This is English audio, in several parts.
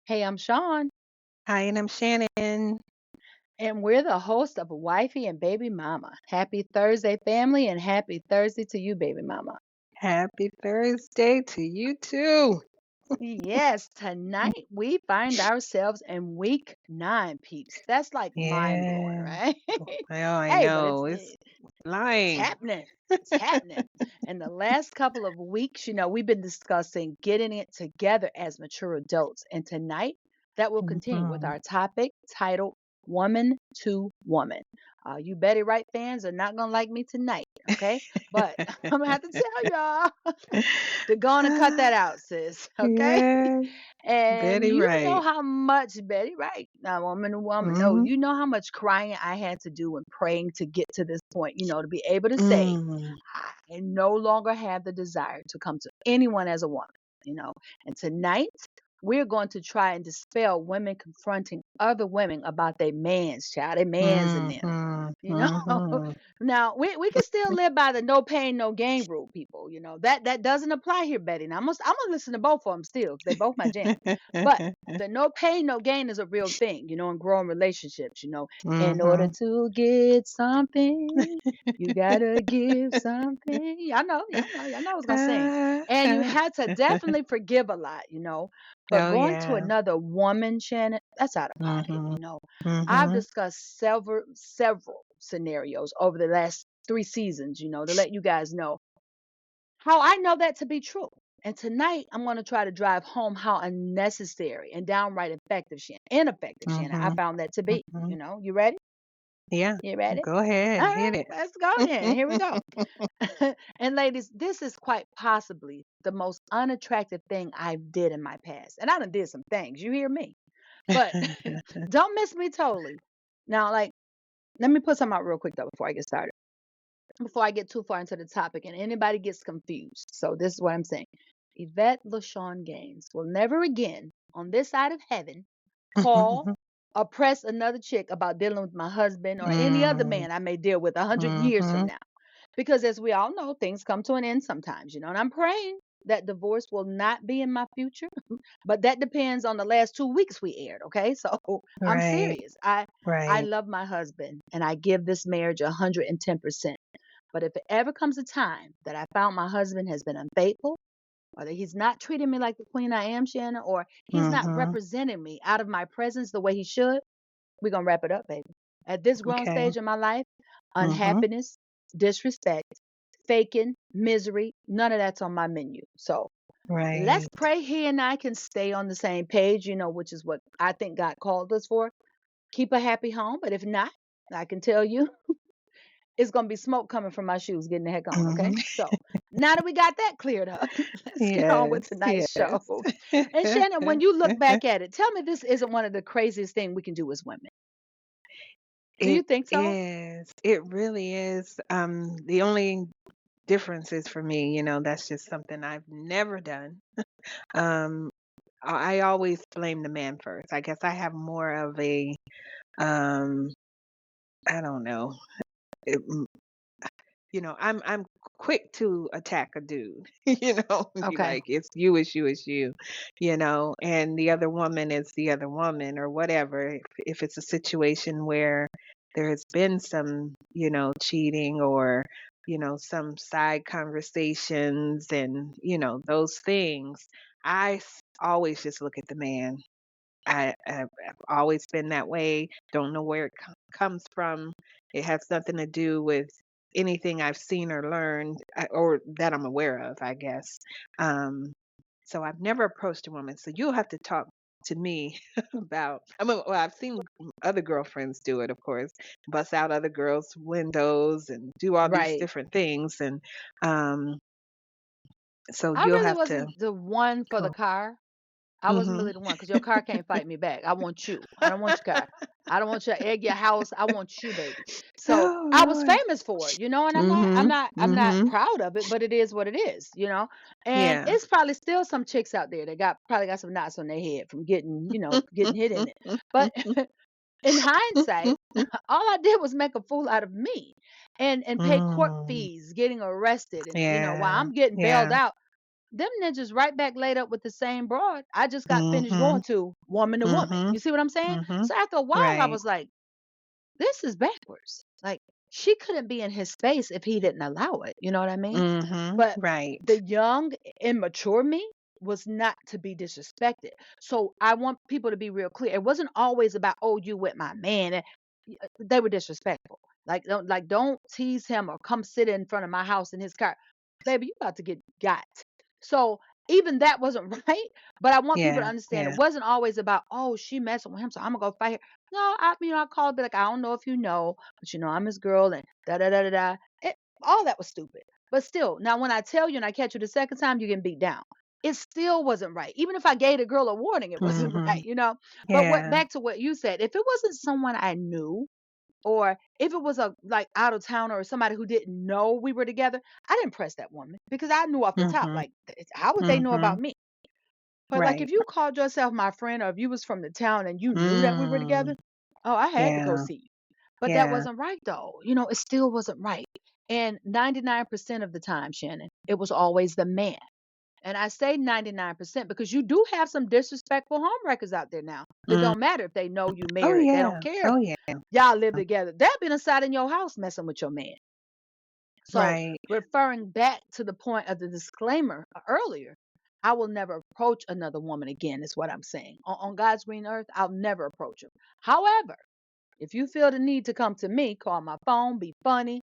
Hey, I'm Sean, Hi, and I'm Shannon. and we're the host of Wifey and Baby Mama. Happy Thursday, family, and happy Thursday to you, baby mama. Happy Thursday to you too. Yes, tonight we find ourselves in week 9, peeps. That's like mind blowing, Yeah. right? Well, I Hey, but it's know it's it's lying. happening. It's happening. In the last couple of weeks, we've been discussing getting it together as mature adults. And tonight, that will continue with Mhm. our topic titled Woman to Woman. You Betty Wright fans are not going to like me tonight, okay? But I'm going to have to tell y'all to go on and cut that out, sis, okay? Yeah, And Betty you know right. how much, Betty, right? Now, woman to woman. No, Mhm. you know how much crying I had to do and praying to get to this point, to be able to say, Mm. I no longer have the desire to come to anyone as a woman, you know. And tonight, we're going to try and dispel women confronting other women about their man's child, their man's in them. Mhm. You know, Mhm. now we can still live by the no pain, no gain rule, people. That doesn't apply here, Betty. Now I'm gonna listen to both of them still, 'cause they both my jam. But the no pain, no gain is a real thing, in growing relationships. In order Mhm. to get something, you gotta give something. Y'all know I was gonna sing. And you had to definitely forgive a lot. But Oh going to yeah. another woman, Shannon, that's out of pocket. Mhm. I've Mhm. discussed several scenarios over the last 3 seasons, to let you guys know how I know that to be true. And tonight I'm going to try to drive home how unnecessary and downright ineffective Shannon I Mhm. found that to be. Mhm. You ready? Yeah. You ready? Go All ahead. Hit right, it. let's go then. Here we go. And ladies, this is quite possibly the most unattractive thing I did in my past. And I done did some things. You hear me? But don't miss me totally. Now, like, let me put something out real quick though before I get started. Before I get too far into the topic and anybody gets confused. So this is what I'm saying. Yvette LaShawn Gaines will never again on this side of heaven call or press another chick about dealing with my husband or any other Mm, man I may deal with 100 years from mhm. now. Because as we all know, things come to an end sometimes, and I'm praying that divorce will not be in my future, but that depends on the last 2 weeks we aired. Okay, so I'm Right, serious. I right. love my husband and I give this marriage 110%. But if it ever comes a time that I found my husband has been unfaithful, or that he's not treating me like the queen I am, Shannon, or he's not Mhm. representing me out of my presence the way he should, we're going to wrap it up, baby. At this grown Okay. stage in my life, Mhm. unhappiness, disrespect, faking, misery, none of that's on my menu. So let's Right. pray he and I can stay on the same page, which is what I think God called us for. Keep a happy home. But if not, I can tell you it's gonna be smoke coming from my shoes getting the heck on, okay? Mhm. So now that we got that cleared up, let's get on with Yes, tonight's show. yes. And Shannon, when you look back at it, tell me this isn't one of the craziest things we can do as women. Do you It think so? is. It really is. The only difference is for me, that's just something I've never done. Um, I always blame the man first. I guess I have more of a, um, I don't know. I'm quick to attack a dude, and be Okay. like, it's you, and the other woman is the other woman or whatever. If it's a situation where there has been some, cheating or, some side conversations and, those things, always just look at the man. I've always been that way. Don't know where it comes from. It has nothing to do with anything I've seen or learned or that I'm aware of, I guess. Um, so I've never approached a woman. So you'll have to talk to me about. Well, I've seen other girlfriends do it, of course, bust out other girls' windows and do all these Right. different things, and um, so I you'll really have to. wasn't the one for the Oh, car. I wasn't hmm. really the one because your car can't fight me back. I want you. I don't want your car. I don't want your egg your house. I want you, baby. So Oh I was Lord. famous for it, and I'm not, I'm Mhm. not, I'm not Mhm. proud of it, but it is what it is. And Yeah. it's probably still some chicks out there that probably got some knots on their head from getting hit in it. But in hindsight, all I did was make a fool out of me, and pay court Mm. fees, getting arrested, and while Yeah. I'm getting bailed Yeah. out. them ninjas right back laid up with the same broad I just got finished going Mhm. to, woman to woman. Mhm. You see what I'm saying? Mhm. So after a while, I Right. was like, this is backwards. Like, she couldn't be in his space if he didn't allow it. You know what I mean? Mhm. But the Right. young, immature me was not to be disrespected. So I want people to be real clear. It wasn't always about, oh, you with my man. They were disrespectful. Don't tease him or come sit in front of my house in his car. Baby, you about to get got. So even that wasn't right. But I want people to Yeah. understand it Yeah. wasn't always about, oh, she messing with him, so I'm gonna go fight her. No, I called, be like, I don't know if you know, but I'm his girl and da da da da da. It, all that was stupid. But still, now when I tell you and I catch you the second time, you're getting beat down. It still wasn't right. Even if I gave the girl a warning, it wasn't Mhm. right. But what Yeah. back to what you said, if it wasn't someone I knew, or if it was a like out of town or somebody who didn't know we were together, I didn't press that woman because I knew off the top, Mhm. like, how would they know about Mhm. me? But like if Right. you called yourself my friend or if you was from the town and you knew that we were Mm. together, oh, I had to go Yeah. see you. But that Yeah. wasn't right though. It still wasn't right. And 99% of the time, Shannon, it was always the man. And I say 99% because you do have some disrespectful homewreckers out there now. That Mm. don't matter if they know you Oh, married. They don't yeah. care if Oh, yeah. y'all live together. They'll be inside in your house messing with your man. So Right. referring back to the point of the disclaimer earlier, I will never approach another woman again, is what I'm saying. On God's green earth, I'll never approach her. However, if you feel the need to come to me, call my phone, be funny.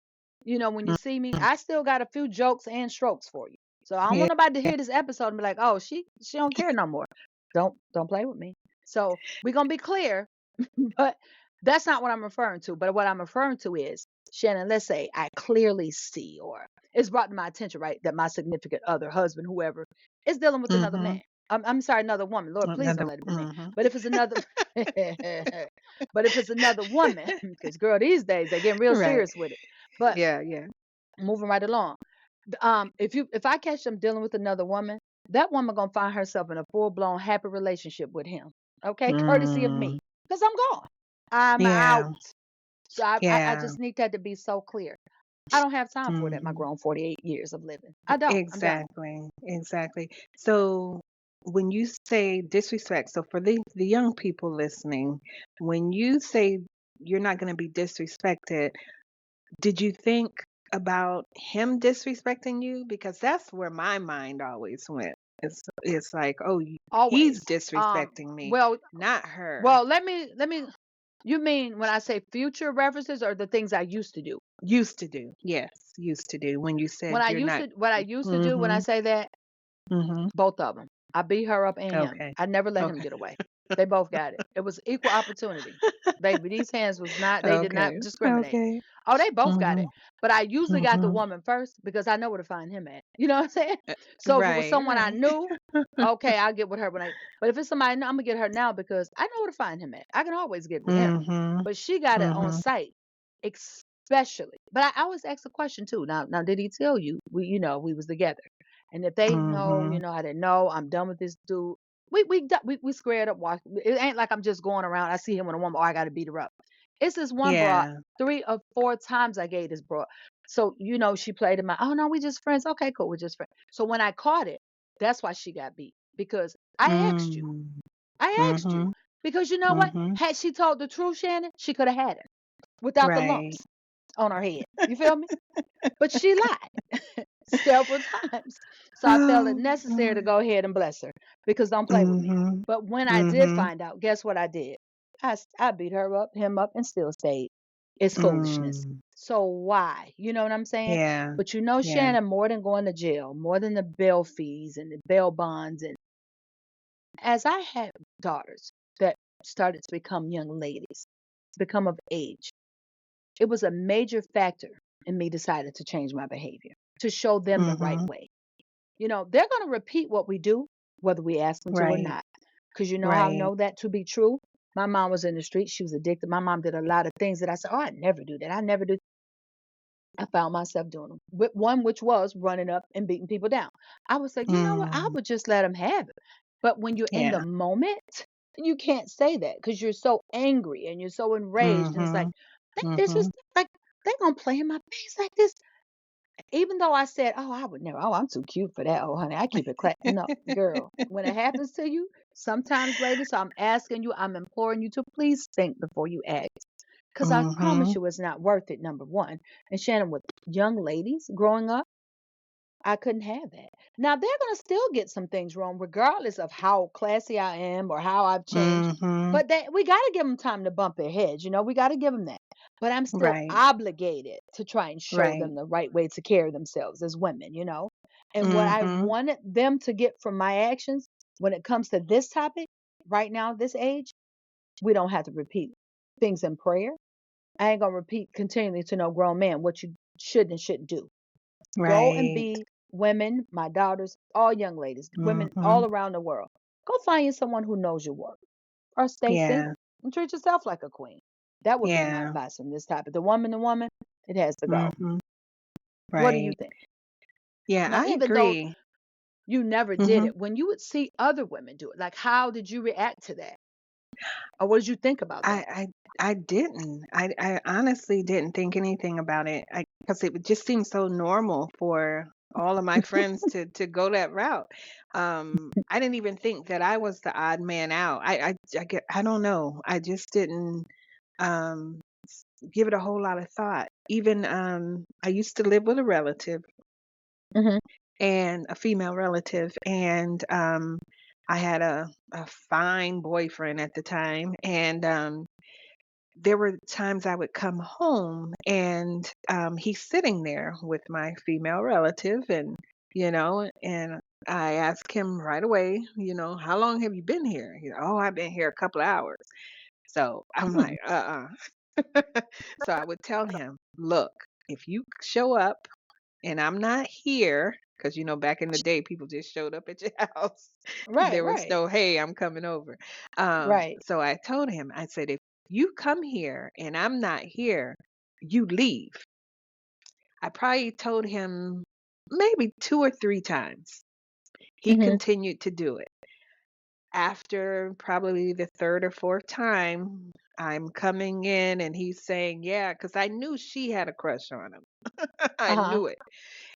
When you see me, Mhm. I still got a few jokes and strokes for you. So I don't Yeah. want nobody to hear this episode and be like, "Oh, she don't care no more." Don't play with me. So we're gonna be clear, but that's not what I'm referring to. But what I'm referring to is, Shannon, let's say I clearly see, or it's brought to my attention, right, that my significant other, husband, whoever, is dealing with another man. Mhm. I'm sorry, another woman. Lord, please don't Another let it be me. mhm. But if it's another, but if it's another woman, because girl, these days they're getting real Right. serious with it. But Yeah, yeah. moving right along, if I catch them dealing with another woman, that woman gonna find herself in a full blown happy relationship with him. Okay, courtesy of Mm. me, because I'm gone. I'm out. Yeah. So I Yeah. just need that to be so clear. I don't have time for it at my Mhm. grown 48 years of living. I don't. I'm done. Exactly. Exactly. So when you say disrespect, so for the young people listening, when you say you're not going to be disrespected, did you think about him disrespecting you? Because that's where my mind always went. It's like, oh, he's Always. disrespecting me, Well, not her. let me. You mean when I say future references or the things I used to do? Used to do. Yes, used to do. When you said you're not. What I used to do when I Mhm. say that, Mhm. both of them. I beat her up and him. Okay. I never let him Okay. get away. They both got it. It was equal opportunity. Baby, these hands was not, they did Okay. not discriminate. Okay. Oh, they both got it. Mhm. But I usually got the Mhm. woman first because I know where to find him at. You know what I'm saying? So if it was Right, someone I right. knew, okay, I'll get with her but if it's somebody I know, I'm gonna get her now because I know where to find him at. I can always get with him. Mhm. But she got it on Mhm. site, especially. But I always ask the question too. Now did he tell you we was together? And if they know, Mhm. I didn't know, I'm done with this dude. We squared up. Watch. It ain't like I'm just going around. I see him with a woman. Oh, I got to beat her up. It's this one broad. Yeah. 3 or 4 times I gave this broad. So she played in my. Oh no, we just friends. Okay, cool, we're just friends. So when I caught it, that's why she got beat because I asked you. Mm. I asked you Mhm. because you know what? Mhm. Had she told the truth, Shannon, she could have had it without the Right. lumps on her head. You feel me? But she lied several times. So I felt it Oh, necessary to God. go ahead and bless her because don't play with me. Mhm. But when I did Mhm. find out, guess what I did? I beat her up, him up, and still stayed. It's foolishness. Mm. So why? You know what I'm saying? Yeah. But Yeah. Shannon, more than going to jail, more than the bail fees and the bail bonds, and as I had daughters that started to become young ladies, become of age, it was a major factor in me deciding to change my behavior, to show them the right Mhm. way. They're going to repeat what we do, whether we ask them to or Right. not. Because you know how I Right. know that to be true? My mom was in the street. She was addicted. My mom did a lot of things that I said, oh, I never do that. I never do. I found myself doing them. With one, which was running up and beating people down. I was like, you know what? I Mm. would just let them have it. But when you're in the Yeah. moment, you can't say that because you're so angry and you're so enraged. And it's like, Mhm. this Mhm. is like, they going to play in my face like this. Even though I said, "Oh, I would never. Oh, I'm too cute for that. Oh, honey, I keep it class." No, girl. When it happens to you, sometimes, ladies, so I'm asking you, I'm imploring you to please think before you act, because I promise Mhm. you, it's not worth it. Number one, and Shannon, with young ladies growing up, I couldn't have that. Now they're gonna still get some things wrong, regardless of how classy I am or how I've changed. Mhm. But we got to give them time to bump their heads. We got to give them that. But I'm still Right. obligated to try and show them Right. the right way to carry themselves as women. And what I Mhm. wanted them to get from my actions when it comes to this topic right now, this age, we don't have to repeat things in prayer. I ain't gonna repeat continually to no grown man what you should and shouldn't do. Go and Right. be women, my daughters, all young ladies, women all Mhm. around the world. Go find you someone who knows your work or stay Yeah. single and treat yourself like a queen. That would be my Yeah. advice on this topic. The woman to woman, it has to go. Mhm. What do you Right. think? Yeah, Now, I even though agree. you never did Mhm. it, when you would see other women do it, like how did you react to that? Or what did you think about that? I I didn't. I honestly didn't think anything about it. Because it would just seem so normal for all of my friends to go that route. I didn't even think that I was the odd man out. I don't know. I just didn't um give it a whole lot of thought. Even I used to live with a relative Hmm. and a female relative, and I had a fine boyfriend at the time, and there were times I would come home and he's sitting there with my female relative, and I ask him right away, how long have you been here? Oh, I've been here a couple of hours. So I'm Hmm. like, So I would tell him, look, if you show up and I'm not here, because back in the day, people just showed up at your house. Right, There was right, no, hey, I'm coming over. right. So I told him, I said, if you come here and I'm not here, you leave. I probably told him maybe 2 or 3 times. He Hmm. continued to do it. After probably the third or fourth time, I'm coming in and he's saying, yeah, because I knew she had a crush on him. I Uh-huh. knew it.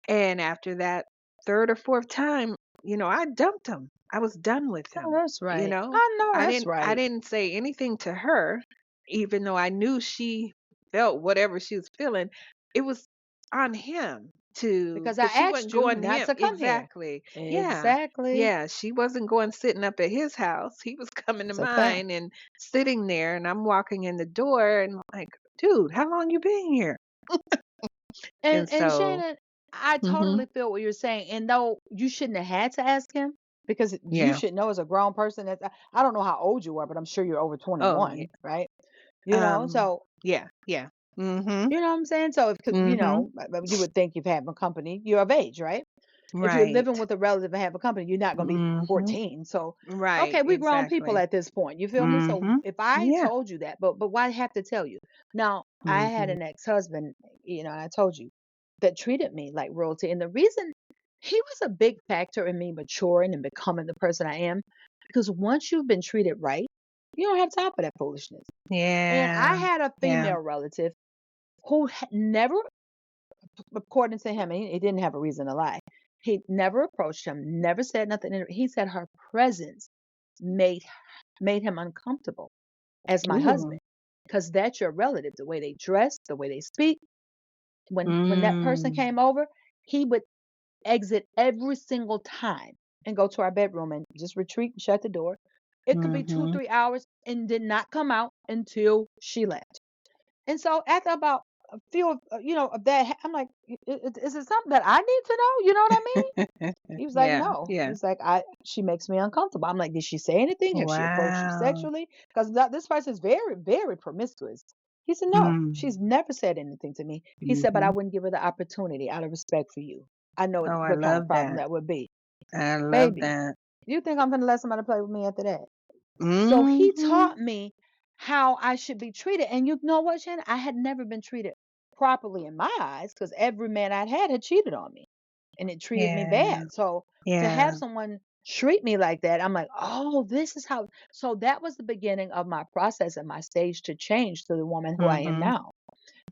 And after that third or fourth time, I dumped him. I was done with Oh, him, that's you right. know? I know I that's didn't I right. didn't say anything to her, even though I knew she felt whatever she was feeling. It was on him Because I because she wasn't asked you going not him. to come here. Exactly. Yeah. Exactly. Yeah. She wasn't going sitting up at his house. He was coming to It's a fact. mine and sitting there, and I'm walking in the door and like, dude, how long you been here? And And so, Shannon, I mhm. totally feel what you're saying. And though you shouldn't have had to ask him, because you Yeah. should know as a grown person that I don't know how old you are, but I'm sure you're over Oh, yeah. 21, right? Um, So yeah, yeah. Mhm, you know what I'm saying? So if mhm. you would think you've had company, you're of age, right? If you're living Right. with a relative and have a company, you're not going to be Mhm. 14. So, Right, okay, we grown people exactly. at this point. You feel me? So, Mhm. if I Yeah. told you that, but why have to tell you? Now, I had Mhm. an ex-husband, I told you, that treated me like royalty. And the reason he was a big factor in me maturing and becoming the person I am, because once you've been treated right, you don't have time for that foolishness. And I Yeah. had a Yeah. female relative who never, according to him, he didn't have a reason to lie. He never approached him, never said nothing. He said her presence made made him uncomfortable as my Ooh. husband, because that's your relative, the way they dress, the way they speak. When that person Mm. came over, he would exit every single time and go to our bedroom and just retreat and shut the door. It could be two, Mhm. 3 hours and did not come out until she left. And so after about a few of that, I'm like, Is it something that I need to know? You know what I mean?" He was like, Yeah, "No." yeah. He's like, "I She makes me uncomfortable." I'm like, "Did she say anything? Have she approached you Wow. sexually?" Because this person is very, very promiscuous. He said, "No, Mm. she's never said anything to me." He said, "But I Mhm. wouldn't give her the opportunity out of respect for you. I know Oh, I what kind of love problem that. that would be." I love Baby, that. you think I'm gonna let somebody play with me after that? So he Mhm. taught me how I should be treated. And you know what, Shannon? I had never been treated properly in my eyes because every man I'd had cheated on me and it treated me Yeah. bad. So to have Yeah. someone treat me like that, I'm like, oh, this is how. So that was the beginning of my process and my stage to change to the woman who I am Mhm. now.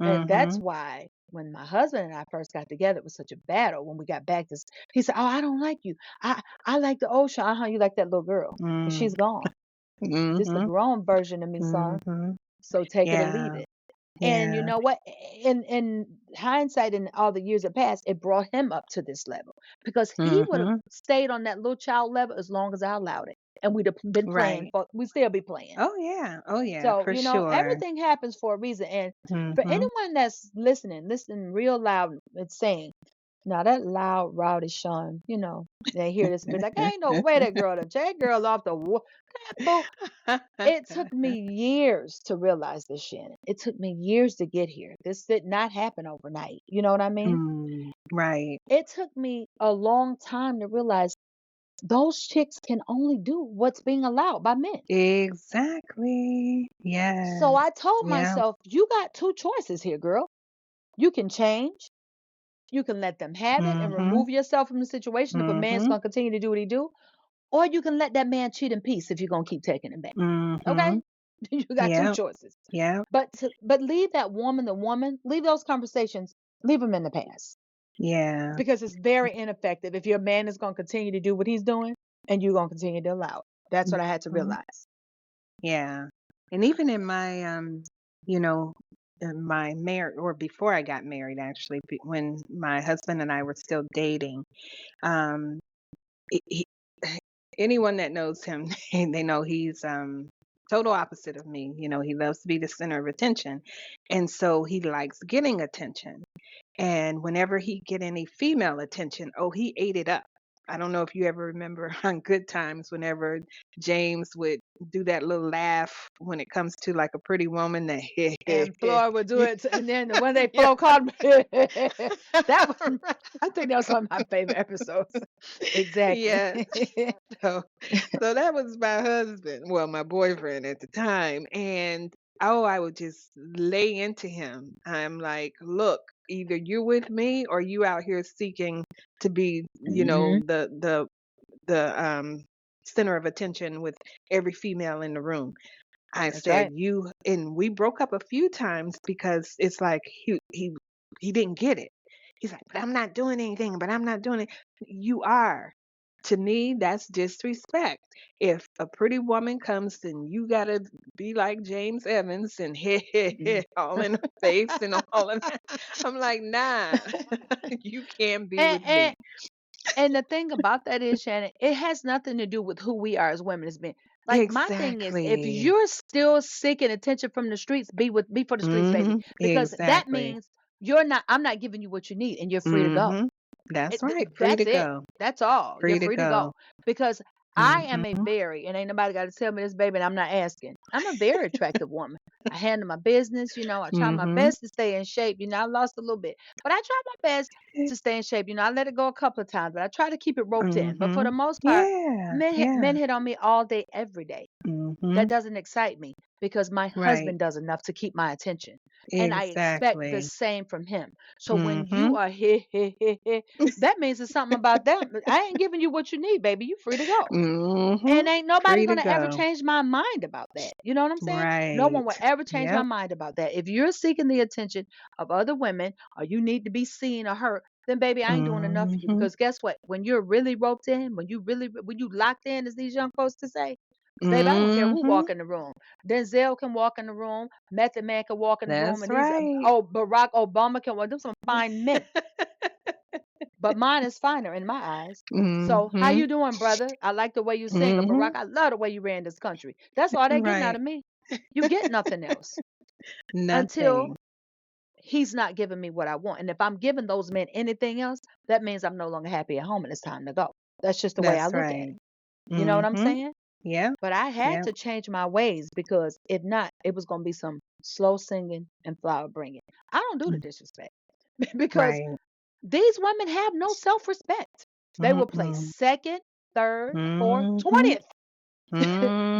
And that's Mhm. why. when my husband and I first got together, it was such a battle. When we got back, he said, "Oh, I don't like you. I like the ocean. You like that little girl, but Mm. she's gone. This the Mhm. grown version of me, son. Mhm. So take it or leave Yeah. it." And you Yeah. know what? In hindsight, in all the years that passed, it brought him up to this level because he would have Mhm. stayed on that little child level as long as I allowed it, and we'd have been playing. Right. For we still be playing. Oh, yeah. Oh, yeah, So, for sure. everything happens for a reason. And for Mhm. anyone that's listening real loud and saying, now that loud, rowdy Sean, they hear this and be like, ain't no way that girl, that girl off the wall. That fool. It took me years to realize this, Shannon. It took me years to get here. This did not happen overnight. You know what I mean? Right. It took me a long time to realize those chicks can only do what's being allowed by men. Exactly. So Yes. I told Yeah. myself, you got two choices here, girl. You can change. You can let them have it and Mhm. remove yourself from the situation if a man's Mhm. going to continue to do what he do, or you can let that man cheat in peace if you're going to keep taking him back. Okay? Mhm. You got two Yep. choices. Yep. But leave that woman, the woman, leave those conversations, leave them in the past Yeah. because it's very ineffective if your man is going to continue to do what he's doing and you're going to continue to allow it. That's what I had to Mhm. realize. Yeah. And even in my, you know, in my marriage, or before I got married, actually, when my husband and I were still dating, um, he, anyone that knows him, they know he's total opposite of me. He loves to be the center of attention, and so he likes getting attention. And whenever he get any female attention, oh, he ate it up. I don't know if you ever remember on Good Times whenever James would do that little laugh when it comes to like a pretty woman that And Floyd would do it, and then when they yeah. Flo called me, that was, Right. I think that was one of my favorite episodes. Exactly. Yeah. So so that was my husband, well, my boyfriend at the time, and oh, I would just lay into him. I'm like, "Look, either you're with me or you out here seeking to be, Hmm. the center of attention with every female in the room." I That's said, right. "You," and we broke up a few times because it's like he didn't get it. He's like, "But I'm not doing anything, but I'm not doing it." You are. To me, that's disrespect. If a pretty woman comes and you gotta be like James Evans and Mm. all in her face and all of that, I'm like, nah, you can't be and, with and me. and the thing about that is, Shannon, it has nothing to do with who we are as women. It's been like my thing is, if Exactly. you're still seeking attention from the streets, be for the streets, baby, because that Exactly. means you're not. I'm not giving you what you need, and you're free to go. Mhm. That's right. Free to That's it. go. That's all. You're Free to free to go. go. Because I am a Mhm. very, and ain't nobody got to tell me this, baby, and I'm not asking. I'm a very attractive woman. I handle my business, I try my Mhm. best to stay in shape. I lost a little bit, but I try my best to stay in shape. I let it go a couple of times, but I try to keep it roped in. But for the Mhm. most part, Yeah. men Yeah. hit on me all day, every day. That Mhm. doesn't excite me because my Right. husband does enough to keep my attention. And I expect the Exactly. same from him. So when you Mhm. are that means it's something about them. I ain't giving you what you need, baby. You free to go. And Mhm. ain't nobody Free to gonna ever go. change my mind about that. You know what I'm saying? No one will Right. ever change my Yep. mind about that. If you're seeking the attention of other women or you need to be seen or heard, then baby, I ain't doing enough for you. Mhm. Because guess what? When you're really roped in, when you locked in, as these young folks to say, baby, I don't care who Mhm. walk in the room. Denzel can walk in the room. Method Man can walk in the room, That's and these right. Barack Obama can walk. Them some fine men, but mine is finer in my eyes. So how Mhm. you doing, brother? I like the way you sing, Barack. Mhm. I love the way you ran this country. That's all they're getting out Right. of me. You get nothing else until Nothing. he's not giving me what I want. And if I'm giving those men anything else, that means I'm no longer happy at home and it's time to go. That's just the way I That's look at right. it. You know what I'm Mhm. saying? Yep. But I had Yep. to change my ways because if not, it was going to be some slow singing and flower bringing. I don't do the Mm. disrespect because Right. these women have no self respect. They will play Mm-mm. second, third, fourth, Mhm. 20th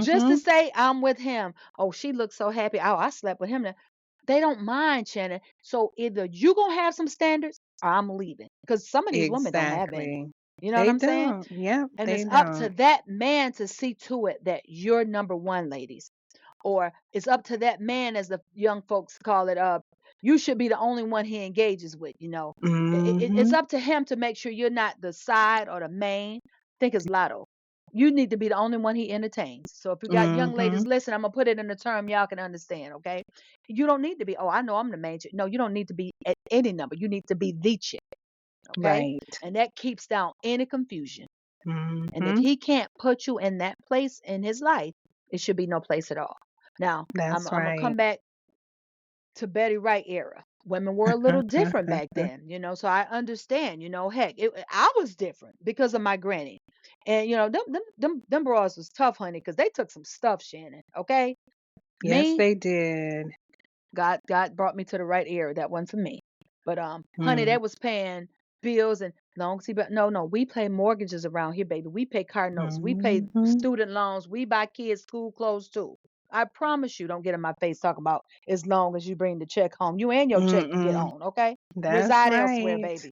just to Mhm. say, I'm with him. Oh, she looks so happy. Oh, I slept with him. They don't mind, Shannon. So either you going to have some standards or I'm leaving because some of these women don't have any. Exactly. You know what They I'm saying? don't. Yep, And they it's up to don't. that man to see to it that you're number one, ladies. Or it's up to that man, as the young folks call it, You should be the only one he engages with, you know. It's Mhm. up to him to make sure you're not the side or the main. Think it's Lotto. You need to be the only one he entertains. So if you got young ladies, Mhm. listen, I'm gonna put it in a term y'all can understand, okay? You don't need to be, oh, I know I'm the main chick. No, you don't need to be at any number. You need to be the chick, okay? Right. And that keeps down any confusion. And if Mhm. he can't put you in that place in his life, it should be no place at all. Now, That's I'm gonna right. come back to Betty Wright era. Women were a little different back then, you know. So I understand, you know. Heck, I was different because of my granny, and you know, them bras was tough, honey, because they took some stuff, Shannon. Okay, Yes, me, they did. God brought me to the right era. That one for me. But honey, they Mm. was paying bills and long see, but no, we pay mortgages around here, baby. We pay car notes, we pay Mhm. student loans, we buy kids school clothes too. I promise you, don't get in my face talking about as long as you bring the check home. You and your check can get Mm-mm. on, okay? That's Reside elsewhere, right. baby.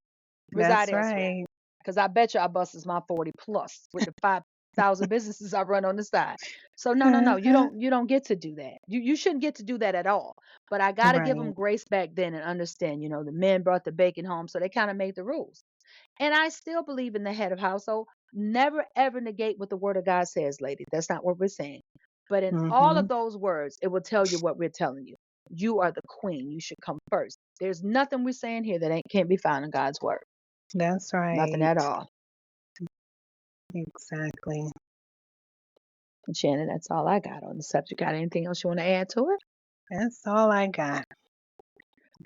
Reside That's elsewhere. right. Because I bet you I busted my 40 plus with the 5,000 businesses I run on the side. So no. You don't get to do that. You shouldn't get to do that at all. But I gotta give them Right. grace back then and understand, you know, the men brought the bacon home, so they kind of made the rules. And I still believe in the head of household. Never ever negate what the word of God says, lady. That's not what we're saying. But in all of Mhm. those words, it will tell you what we're telling you. You are the queen. You should come first. There's nothing we're saying here that can't be found in God's word. That's Nothing at right. all. Exactly. And Shannon, that's all I got on the subject. Got anything else you want to add to it? That's all I got.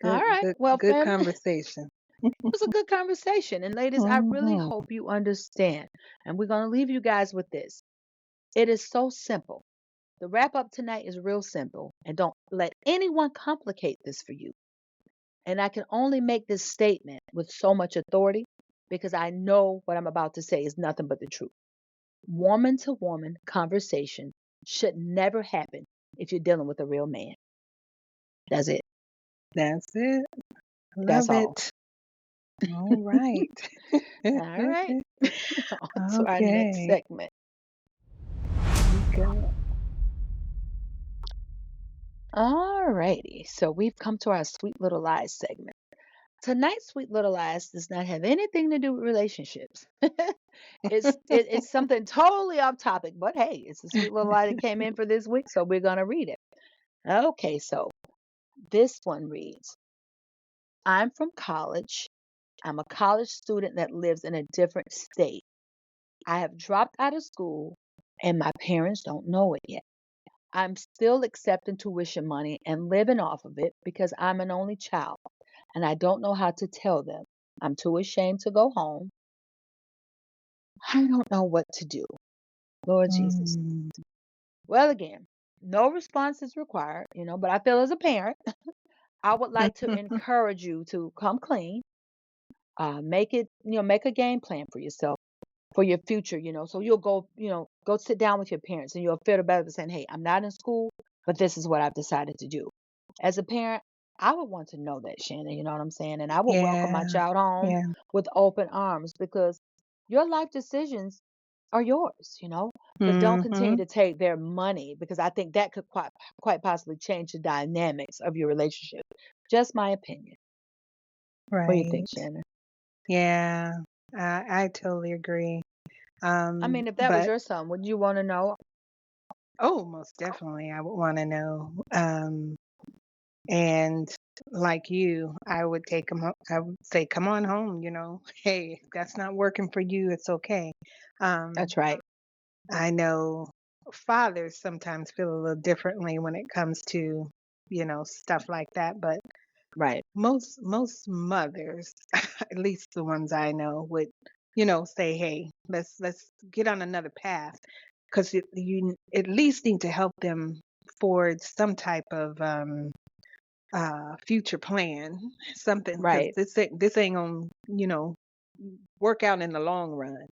All Good right. good Well, good fam, it conversation. was a good conversation. And ladies, I really Mhm. hope you understand. And we're going to leave you guys with this. It is so simple. The wrap up tonight is real simple. And don't let anyone complicate this for you. And I can only make this statement with so much authority because I know what I'm about to say is nothing but the truth. Woman to woman conversation should never happen if you're dealing with a real man. That's it. That's it. That's Love all. it. All right. All right. On to our next Okay. segment. You go. All righty. So we've come to our sweet little lies segment. Tonight's sweet little lies does not have anything to do with relationships. It's something totally off topic, but hey, it's a sweet little lie that came in for this week, so we're gonna read it. Okay, so this one reads, I'm from college. I'm a college student that lives in a different state. I have dropped out of school and my parents don't know it yet. I'm still accepting tuition money and living off of it because I'm an only child and I don't know how to tell them. I'm too ashamed to go home. I don't know what to do. Lord Jesus. Mm. Well, again, no response is required, you know, but I feel as a parent, I would like to encourage you to come clean, make it, you know, make a game plan for yourself for your future, you know. So you'll go, you know, go sit down with your parents and you'll feel better saying, hey, I'm not in school, but this is what I've decided to do. As a parent, I would want to know that, Shannon, you know what I'm saying? And I would welcome my Yeah. child home Yeah. with open arms because your life decisions are yours, you know. But don't continue Mhm. to take their money because I think that could quite possibly change the dynamics of your relationship. Just my opinion. What do you think, Right. Shannon? Yeah. I totally agree. I mean, if that was But your son, would you want to know? oh, most definitely I would want to know. And like you, I would take him. I would say, "Come on home." Hey, if that's not working for you, it's okay. Um, That's right. I know fathers sometimes feel a little differently when it comes to, stuff like that, but Right. most mothers, at least the ones I know, would, say, "Hey, let's get on another path," because you at least need to help them forward some type of future plan, something, because Right. this ain't gonna, work out in the long run.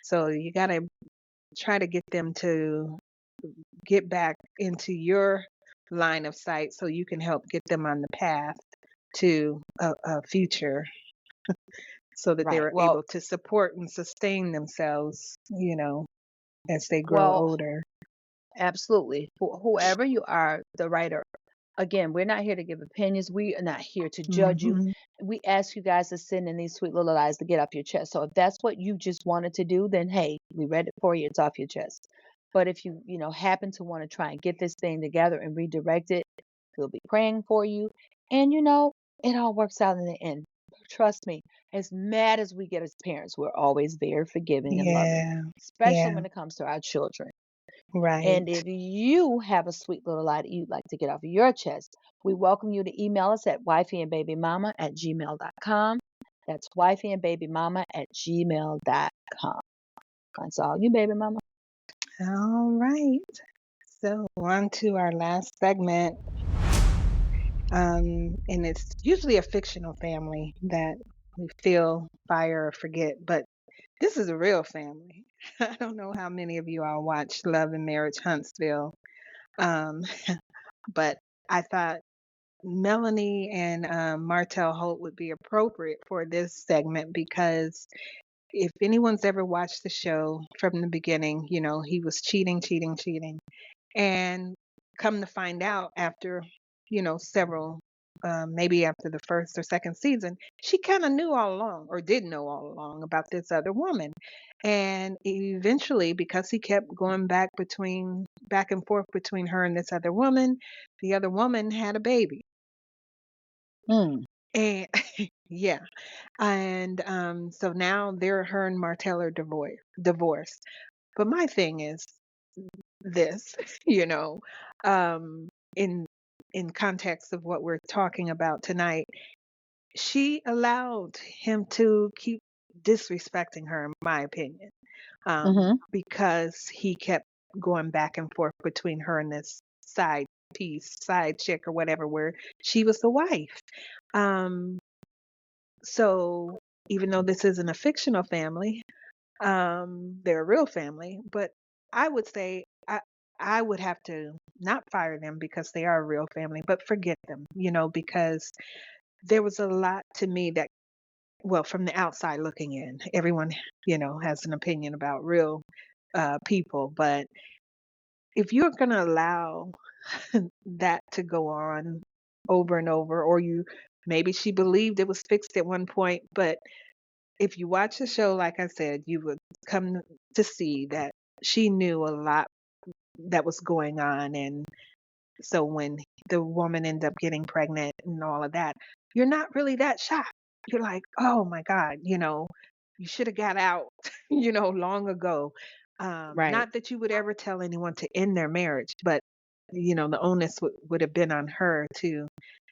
So you gotta try to get them to get back into your line of sight so you can help get them on the path to a future so that Right. they're Well, able to support and sustain themselves, as they grow well, older. absolutely. Whoever you are, the writer. Again, we're not here to give opinions. We are not here to judge you. Mhm. We ask you guys to send in these sweet little lies to get off your chest. So if that's what you just wanted to do, then hey, we read it for you. It's off your chest. But if you, happen to want to try and get this thing together and redirect it, we'll be praying for you. And it all works out in the end. Trust me, as mad as we get as parents, we're always very forgiving and loving, Yeah. especially Yeah. when it comes to our children. And Right. if you have a sweet little lie that you'd like to get off of your chest, we welcome you to email us at wifeyandbabymama@gmail.com. That's wifeyandbabymama@gmail.com. That's all you, baby mama. All right. So on to our last segment. And it's usually a fictional family that we feel, fire, or forget, but this is a real family. I don't know how many of you all watch Love and Marriage Huntsville, um, but I thought Melanie and Martell Holt would be appropriate for this segment because if anyone's ever watched the show from the beginning, he was cheating, cheating, cheating. And come to find out after, several, maybe after the first or second season, she kind of knew all along or did know all along about this other woman. And eventually, because he kept going back and forth between her and this other woman, the other woman had a baby. Mm, And yeah. And so now her and Martell are divorced. But my thing is this, you know, um, in context of what we're talking about tonight, she allowed him to keep disrespecting her, in my opinion, mm-hmm, because he kept going back and forth between her and this side chick or whatever, where she was the wife. Um, so even though this isn't a fictional family, they're a real family, but I would say I would have to not fire them because they are a real family, but forget them, because there was a lot to me that, well, from the outside looking in, everyone, has an opinion about real people, but if you're going to allow that to go on over and over, or maybe she believed it was fixed at one point, but if you watch the show, like I said, you would come to see that she knew a lot that was going on. And so when the woman ended up getting pregnant and all of that, you're not really that shocked. You're like, oh my God, you should have got out, long ago. right. Not that you would ever tell anyone to end their marriage, but, the onus would have been on her to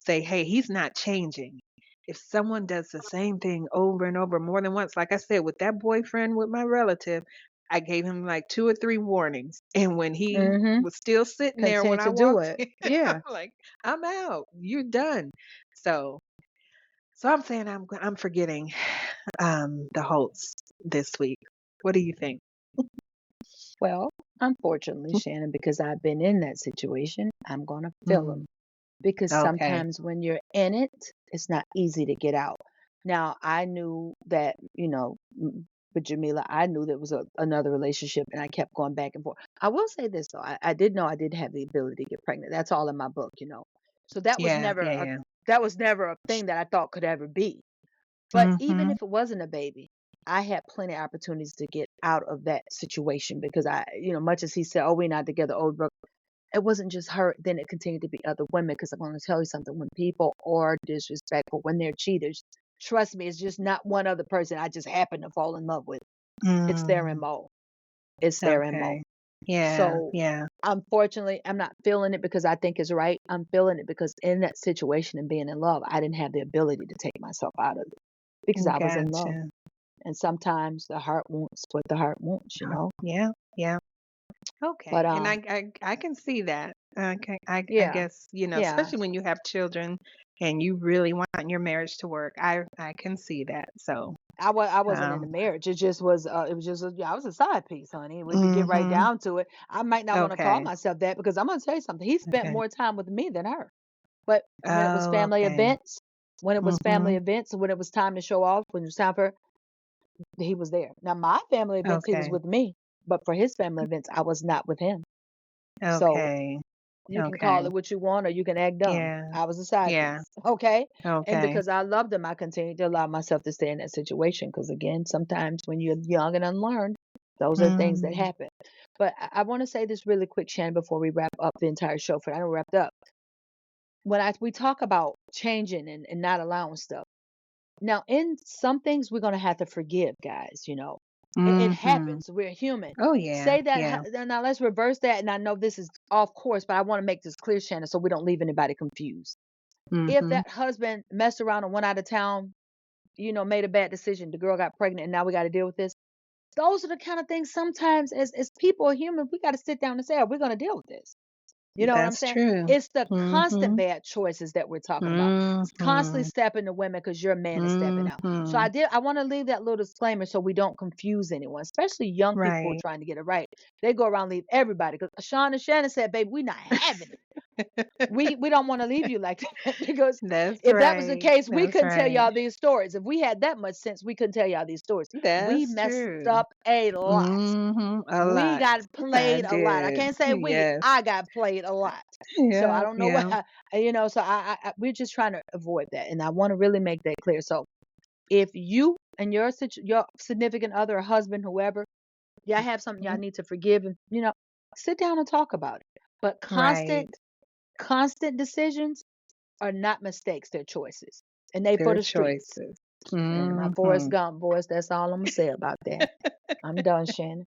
say, hey, he's not changing. If someone does the same thing over and over more than once, like I said, with that boyfriend with my relative, I gave him like 2 or 3 warnings, and when he Mm-hmm. was still sitting there Continue when I to do walked it. in, I'm Yeah. like, "I'm out. You're done." So I'm saying I'm forgetting, the Holtz this week. What do you think? Well, unfortunately, Shannon, because I've been in that situation, I'm going to feel them. Mm, Because okay. sometimes when you're in it, it's not easy to get out. Now, I knew that, with Jamila, I knew there was another relationship and I kept going back and forth. I will say this though, I did know I did have the ability to get pregnant. That's all in my book. So Yeah, yeah, yeah. that was never a thing that I thought could ever be. But even Mhm. if it wasn't a baby, I had plenty of opportunities to get out of that situation because much as he said, "Oh, we're not together," oh, it wasn't just her. Then it continued to be other women. Because I'm going to tell you something: when people are disrespectful, when they're cheaters, trust me, it's just not one other person I just happen to fall in love with. It's their Mm, MO. It's their MO. okay. Yeah, So yeah. unfortunately, I'm not feeling it because I think it's right. I'm feeling it because in that situation and being in love, I didn't have the ability to take myself out of it because I was in love. Gotcha. And sometimes the heart wants what the heart wants. Yeah, yeah. But Okay. And I can see that. I yeah, guess, yeah. especially when you have children and you really want your marriage to work. I can see that. So, I wasn't in a um, marriage. It just was it was just yeah, I was a side piece, honey. When you get right mhm. down to it, I might not want to call Okay. myself that because I'm gonna tell you something. He spent Okay. more time with me than her. But when it was Oh, family okay. events, when it was family Mhm. events, when it was time to show off, when it was time for he was there. Now my family events, he was Okay. with me, but for his family events, I was not with him. So Okay. You can call Okay. it what you want or you can act dumb. Yeah. I was a side Yeah. piece. Okay. And Okay. because I loved him, I continued to allow myself to stay in that situation. Because again, sometimes when you're young and unlearned, those are things that Mm. happen. But I want to say this really quick, Shannon, before we wrap up the entire show. For I don't wrapped up. When we talk about changing and not allowing stuff. Now, in some things, we're going to have to forgive, guys. It Mhm. happens. We're human. Oh, yeah. Say that. Yeah. Now, let's reverse that. And I know this is off course, but I want to make this clear, Shannon, so we don't leave anybody confused. If Mhm. that husband messed around and went out of town, made a bad decision, the girl got pregnant, and now we got to deal with this. Those are the kind of things sometimes, as people are human, we got to sit down and say, are we going to deal with this? You know what I'm That's saying? true. It's the constant Mhm. bad choices that we're talking about. It's constantly Mhm. stepping to women because your man is stepping out. So Mhm. I want to leave that little disclaimer so we don't confuse anyone, especially young people who are Right. trying to get it right. They go around leave everybody because Sean and Shannon said, "Baby, we're not having it. We don't want to leave you like that because That's if that was the right. case, we That's couldn't tell right. y'all these stories. If we had that much sense, we couldn't tell y'all these stories. We That's messed true. up a lot. Mhm. A We lot. got I played a lot. I did. can't say we. Yes. I got played a lot. So I Yeah. don't know what Yeah. So we're just trying to avoid that, and I want to really make that clear. So if you and your significant other, or husband, whoever, y'all have something y'all Mhm. need to forgive, and sit down and talk about it. But Right. constant decisions are not mistakes; they're choices, and they for Their the streets. choices. And my Forrest Mhm. Gump voice. That's all I'm gonna say about that. I'm done, Shannon.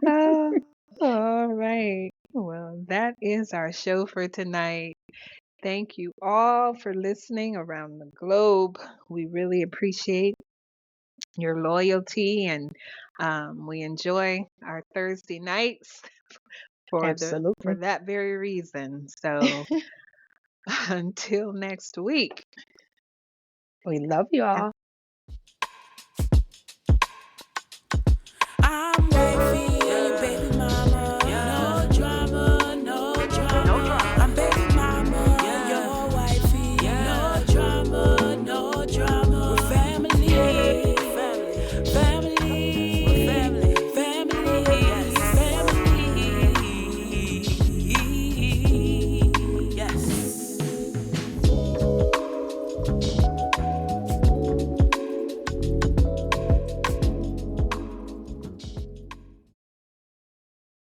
Oh, all right. Well, that is our show for tonight. Thank you all for listening around the globe. We really appreciate your loyalty, and we enjoy our Thursday nights for Absolutely. that very reason. So until next week. We love y'all.